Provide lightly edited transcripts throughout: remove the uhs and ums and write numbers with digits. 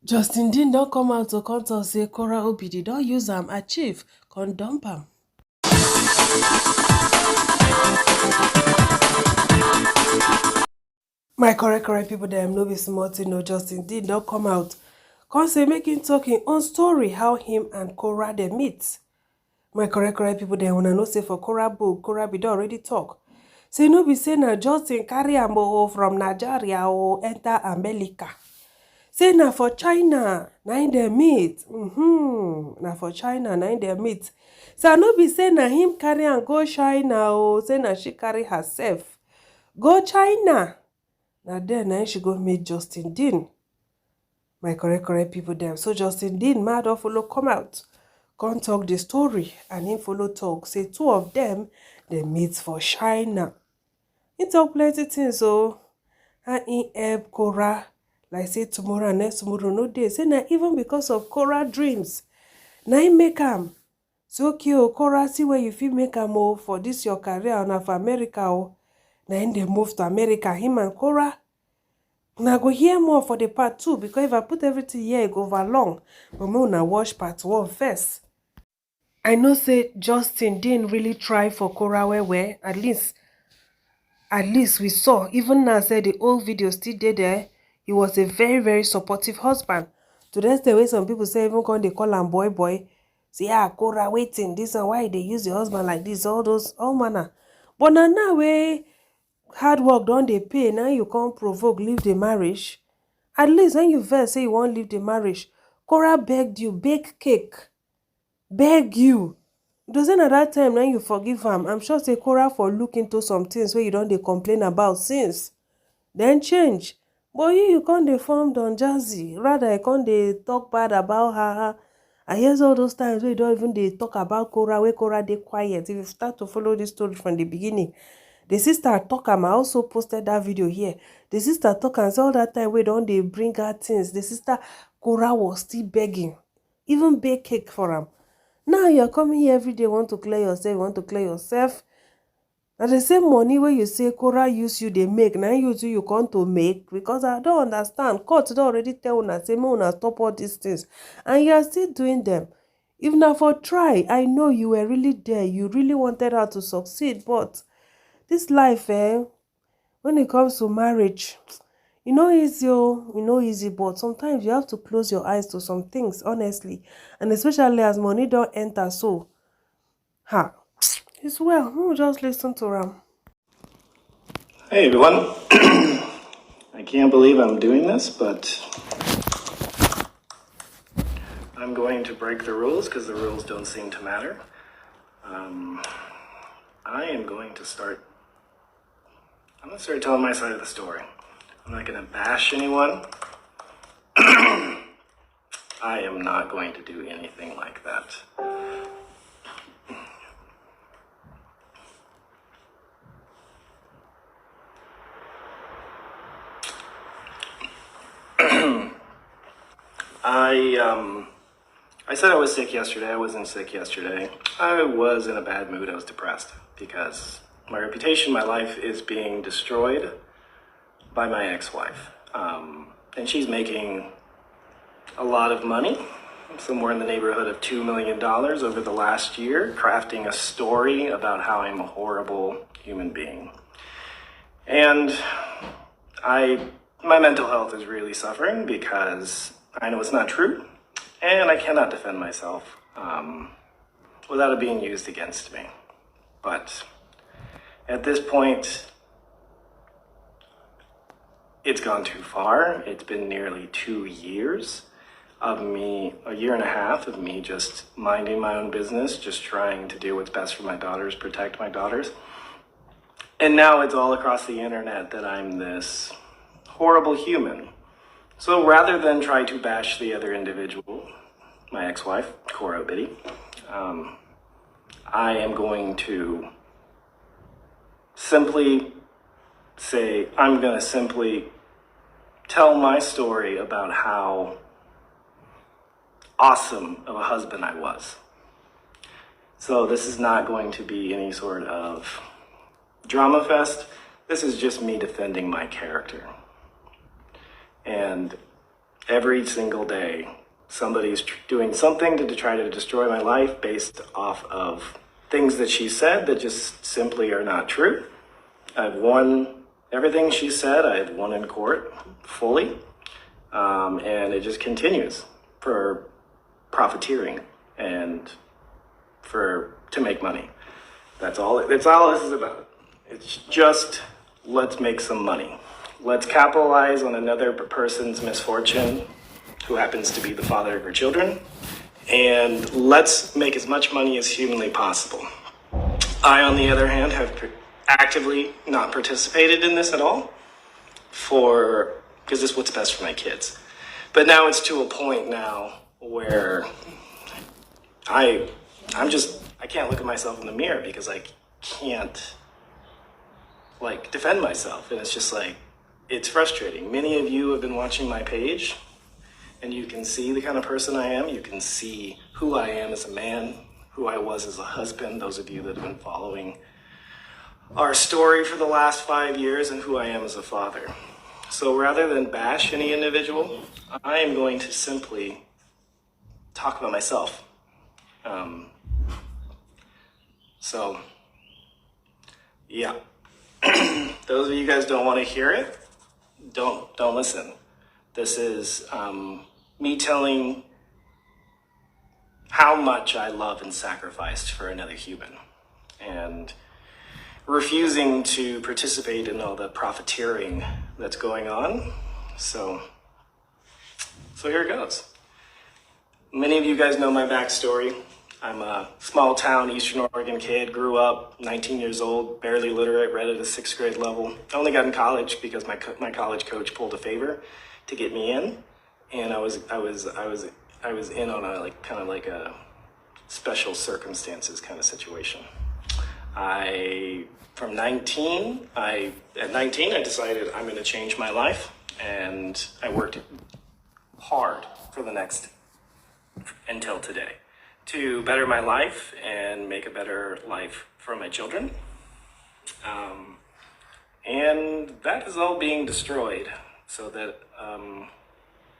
Justin Dean don't come out to come talk say Korra Obidi don't use achieve, come dump am. My correct people dem no be small tin no. Justin Dean don't come out come say make him tok im own story how him and Korra dey meet. My correct people dem una know say for Korra book, Korra bin don already talk. Say no be say na Justin carry am from Nigeria enter America. Say na for China na im dem meet. Na for China na im dem meet. Say no be say na him carry am go China say na she carry herself go China. Na there na she go meet Justin Dean. My correct people dem. So Justin Dean ma don follow come out, come talk the story, and him follow talk say two of them dey meet for China. He talk plenty things o. How he help Korra, like say tomorrow and next tomorrow no dey. Say na even because of Korra dreams na im make am. Say okay o, Korra, see where you fit make am o for this your career na for America o. Na im dey move to America, him and Korra. Una go hear more for the part 2 because if I put everything here, it go over long. But make una watch part 1 first. I know say Justin didn't really try for Korra well. At least we saw. Even now, say the old video still there. He was a very supportive husband. To the way some people say, even when they call him boy. Say, Korra waiting. This and why they use the husband like this. All manner. But now way hard work don't they pay. Now you can't provoke, leave the marriage. At least when you first say you won't leave the marriage, Korra begged you, bake cake. Beg you. Doesn't at that time when you forgive him, I'm sure say Korra for look into some things where you don't they complain about since. Then change. But you can't dey formed on Jazzy. Rather, you can't dey talk bad about her. I hear all those times where you don't even they talk about Korra, where Korra they quiet. If you start to follow this story from the beginning, the sister talk am. I also posted that video here. The sister talk and say all that time we don't they bring her things. The sister Korra was still begging, even bake cake for him. Now you're coming here every day, want to clear yourself. Na the same money where you say Korra use you they make, now you come to make, because I don't understand. Court don already tell una say make una stop all these things, and you are still doing them. If na for try, I know you were really there. You really wanted her to succeed, but this life, when it comes to marriage, you know easy, easy, but sometimes you have to close your eyes to some things, honestly, and especially as money don't enter. So, it's well. We'll just listen to them. Hey everyone. I can't believe I'm doing this, but I'm going to break the rules because the rules don't seem to matter. I am going to start telling my side of the story. I'm not going to bash anyone. I am not going to do anything like that. I said I was sick yesterday. I wasn't sick yesterday. I was in a bad mood. I was depressed because my reputation, my life is being destroyed by my ex-wife. And she's making a lot of money, somewhere in the neighborhood of $2 million over the last year, crafting a story about how I'm a horrible human being. And my mental health is really suffering because I know it's not true, and I cannot defend myself without it being used against me. But at this point, it's gone too far. It's been nearly 2 years of me, a year and a half of me just minding my own business, just trying to do what's best for my daughters, protect my daughters. And now it's all across the internet that I'm this horrible human. So rather than try to bash the other individual, my ex-wife, Kora Obidi, I am going to simply say, I'm going to simply tell my story about how awesome of a husband I was. So this is not going to be any sort of drama fest. This is just me defending my character. And Every single day, somebody's doing something to try to destroy my life based off of things that she said that just simply are not true. I've won everything she said. I've won in court fully. And it just continues for profiteering and to make money. That's all this is about. It's just, let's make some money. Let's capitalize on another person's misfortune who happens to be the father of her children. And let's make as much money as humanly possible. I, on the other hand, have actively not participated in this at all because this is what's best for my kids. But now it's to a point now where I can't look at myself in the mirror because I can't defend myself. And it's just it's frustrating. Many of you have been watching my page and you can see the kind of person I am. You can see who I am as a man, who I was as a husband, those of you that have been following our story for the last 5 years, and who I am as a father. So rather than bash any individual, I am going to simply talk about myself. Yeah. Those of you guys don't want to hear it, don't listen. This is me telling how much I love and sacrificed for another human, and refusing to participate in all the profiteering that's going on. So here it goes. Many of you guys know my backstory. I'm a small town Eastern Oregon kid, grew up 19 years old, barely literate, read at a 6th grade level. I only got in college because my college coach pulled a favor to get me in, and I was in on a kind of a special circumstances kind of situation. At 19, I decided I'm going to change my life, and I worked hard for until today to better my life and make a better life for my children. And that is all being destroyed so that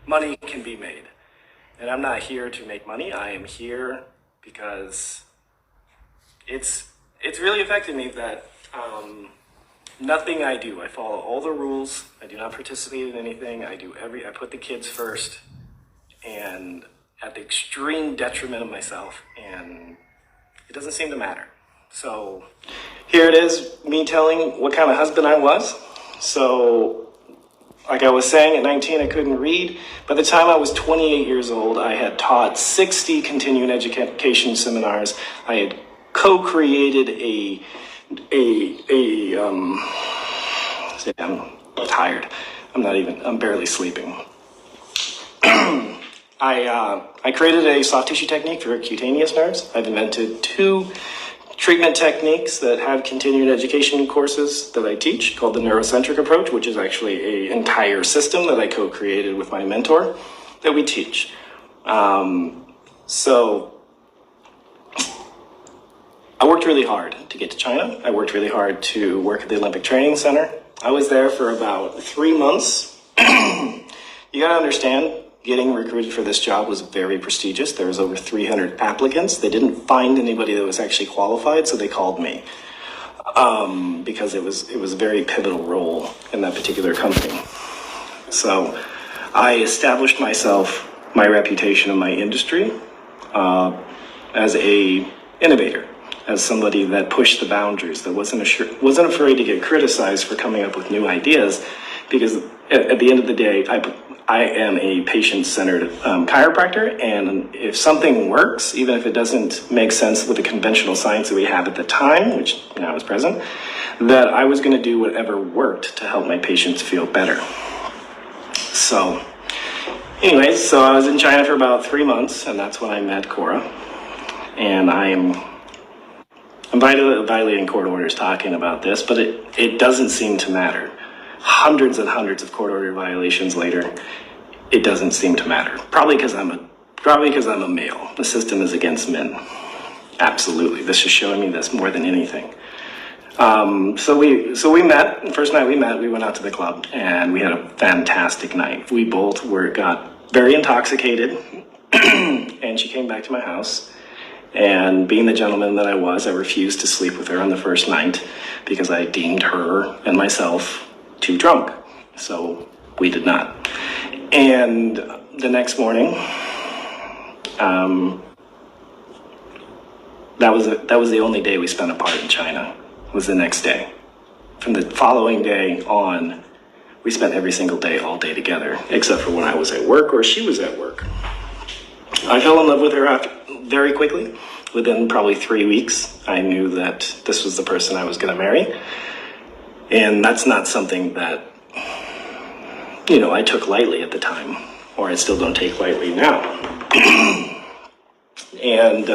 money can be made. And I'm not here to make money. I am here because it's really affected me that nothing I do, I follow all the rules. I do not participate in anything. I put the kids first, and at the extreme detriment of myself, and it doesn't seem to matter. So here it is, me telling what kind of husband I was. So like I was saying, at 19, I couldn't read. By the time I was 28 years old, I had taught 60 continuing education seminars. I had co-created I'm tired. I'm barely sleeping. I created a soft tissue technique for cutaneous nerves. I've invented 2 treatment techniques that have continuing education courses that I teach called the neurocentric approach, which is actually an entire system that I co-created with my mentor that we teach. So I worked really hard to get to China. I worked really hard to work at the Olympic Training Center. I was there for about 3 months. You gotta understand, getting recruited for this job was very prestigious. There was over 300 applicants. They didn't find anybody that was actually qualified, so they called me because it was a very pivotal role in that particular company. So I established my reputation in my industry as a innovator, as somebody that pushed the boundaries, that wasn't afraid to get criticized for coming up with new ideas, because at the end of the day, I am a patient-centered chiropractor, and if something works, even if it doesn't make sense with the conventional science that we have at the time, which now is present, that I was going to do whatever worked to help my patients feel better. So anyways, so I was in China for about 3 months, and that's when I met Korra, and I'm violating court orders talking about this, but it doesn't seem to matter. Hundreds and hundreds of court order violations later, it doesn't seem to matter. Probably because I'm a male. The system is against men. Absolutely. This is showing me this more than anything. So we met. The first night we met, we went out to the club, and we had a fantastic night. We both got very intoxicated, and she came back to my house. And being the gentleman that I was, I refused to sleep with her on the first night because I deemed her and myself too drunk. So we did not. And the next morning, that was the only day we spent apart in China, was the next day. From the following day on, we spent every single day, all day together, except for when I was at work or she was at work. I fell in love with her very quickly. Within probably 3 weeks, I knew that this was the person I was going to marry. And that's not something that, I took lightly at the time, or I still don't take lightly now. And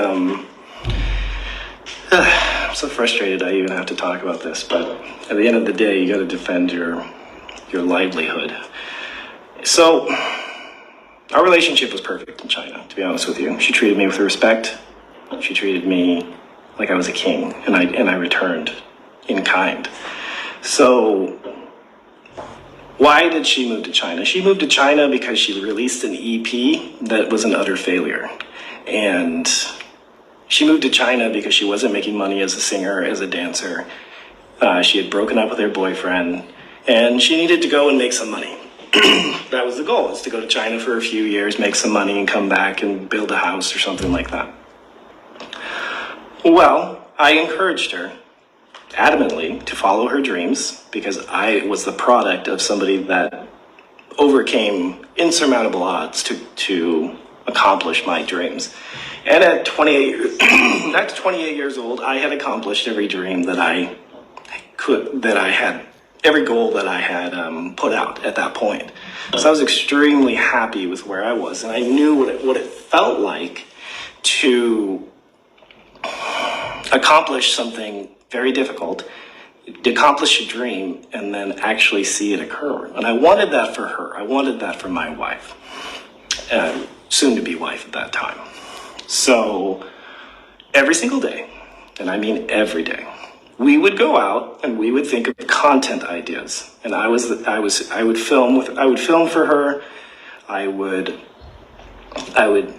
I'm so frustrated I even have to talk about this, but at the end of the day, you got to defend your livelihood. So our relationship was perfect in China, to be honest with you. She treated me with respect. She treated me like I was a king, and I returned in kind. So why did she move to China? She moved to China because she released an EP that was an utter failure. And she moved to China because she wasn't making money as a singer, as a dancer. She had broken up with her boyfriend, and she needed to go and make some money. That was the goal, is to go to China for a few years, make some money, and come back and build a house or something like that. Well, I encouraged her adamantly to follow her dreams because I was the product of somebody that overcame insurmountable odds to accomplish my dreams. And at 28 years old, I had accomplished every dream that I had, every goal that I had put out at that point. So I was extremely happy with where I was, and I knew what it felt like to accomplish something very difficult, to accomplish a dream, and then actually see it occur. And I wanted that for her. I wanted that for my wife, soon-to-be wife at that time. So every single day, and I mean every day, we would go out and we would think of content ideas. And I would film for her. I would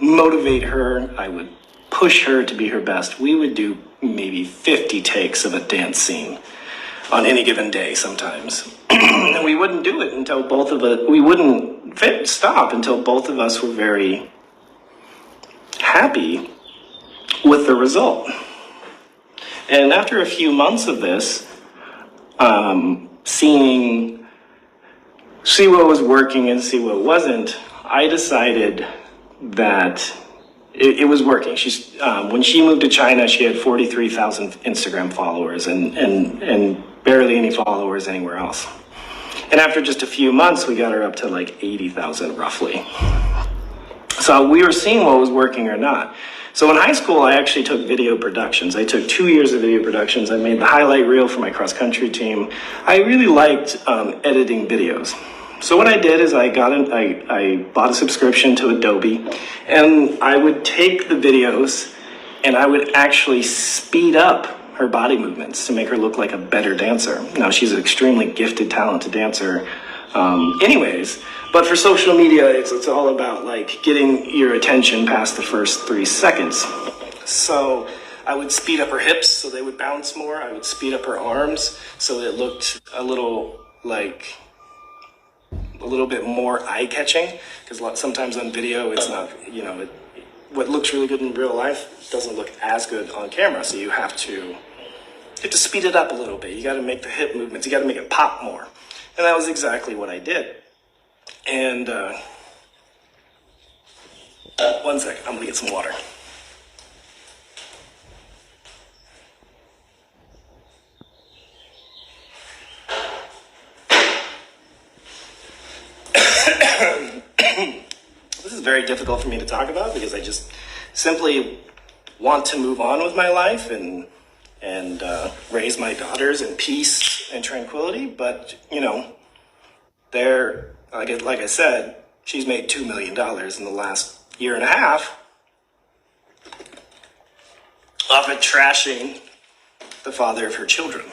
motivate her. I would push her to be her best. We would do maybe 50 takes of a dance scene on any given day sometimes. And we wouldn't do it until we wouldn't stop until both of us were very happy with the result. And after a few months of this, see what was working and see what wasn't, I decided that it was working. When she moved to China, she had 43,000 Instagram followers and barely any followers anywhere else. And after just a few months, we got her up to like 80,000 roughly. So we were seeing what was working or not. So in high school, I actually took video productions. I took 2 years of video productions. I made the highlight reel for my cross-country team. I really liked editing videos. So what I did is I bought a subscription to Adobe, and I would take the videos and I would actually speed up her body movements to make her look like a better dancer. Now, she's an extremely gifted, talented dancer anyways, but for social media, it's all about like getting your attention past the first 3 seconds. So I would speed up her hips so they would bounce more. I would speed up her arms so it looked a little bit more eye-catching, because sometimes on video it's not, what looks really good in real life doesn't look as good on camera, so you have to speed it up a little bit. You got to make the hip movements, you got to make it pop more. And that was exactly what I did. And one second, I'm gonna get some water. This is very difficult for me to talk about because I just simply want to move on with my life and raise my daughters in peace and tranquility. But like I said, she's made $2 million in the last year and a half off of trashing the father of her children,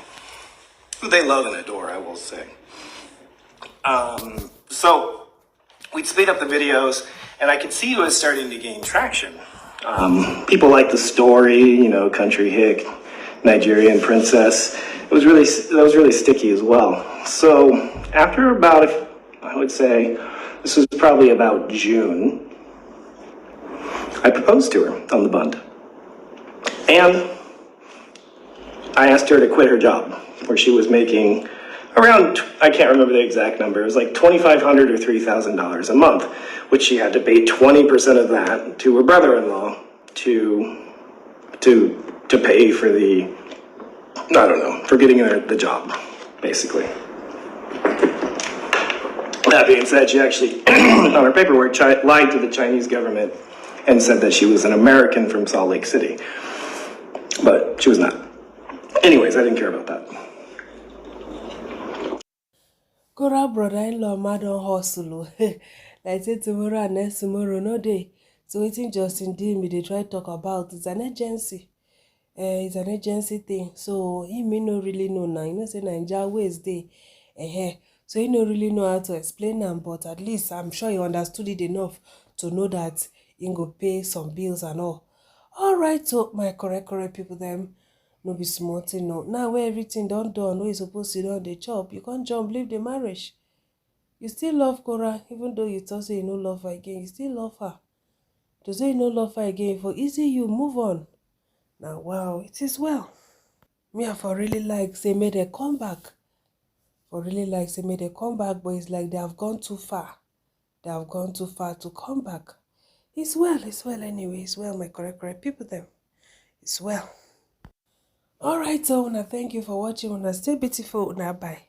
who they love and adore, I will say. So we'd speed up the videos, and I could see it was starting to gain traction. People like the story, you know, country hick, Nigerian princess. That was really sticky as well. So after about, I would say, this was probably about June, I proposed to her on the bund. And I asked her to quit her job, where she was making around, I can't remember the exact number, it was like $2,500 or $3,000 a month, which she had to pay 20% of that to her brother-in-law to pay for the, I don't know, for getting her the job, basically. That being said, she actually, on her paperwork, lied to the Chinese government and said that she was an American from Salt Lake City. But she was not. Anyways, I didn't care about that. Kora brother-in-law madon hustle. Like say tomorrow and next tomorrow, no day. So waiting Justin did me, they try to talk about it's an agency. It's an agency thing. So he may not really know now. You know, say Nigeria ways day. So he don't really know how to explain them, but at least I'm sure he understood it enough to know that he go pay some bills and all. Alright, so my correct people them no be small thing no. Now where everything done, where you supposed to do the job, you can't jump, leave the marriage. You still love Korra, even though you thought say you no love her again, you still love her. To say you no love her again, for easy you move on. Now wow, it is well. Me I for really like say made a comeback. For really like say made a comeback, but it's like they have gone too far. They have gone too far to come back. It's well anyway. It's well, my correct people them. It's well. Alright, so una thank you for watching. Una stay beautiful. Una bye.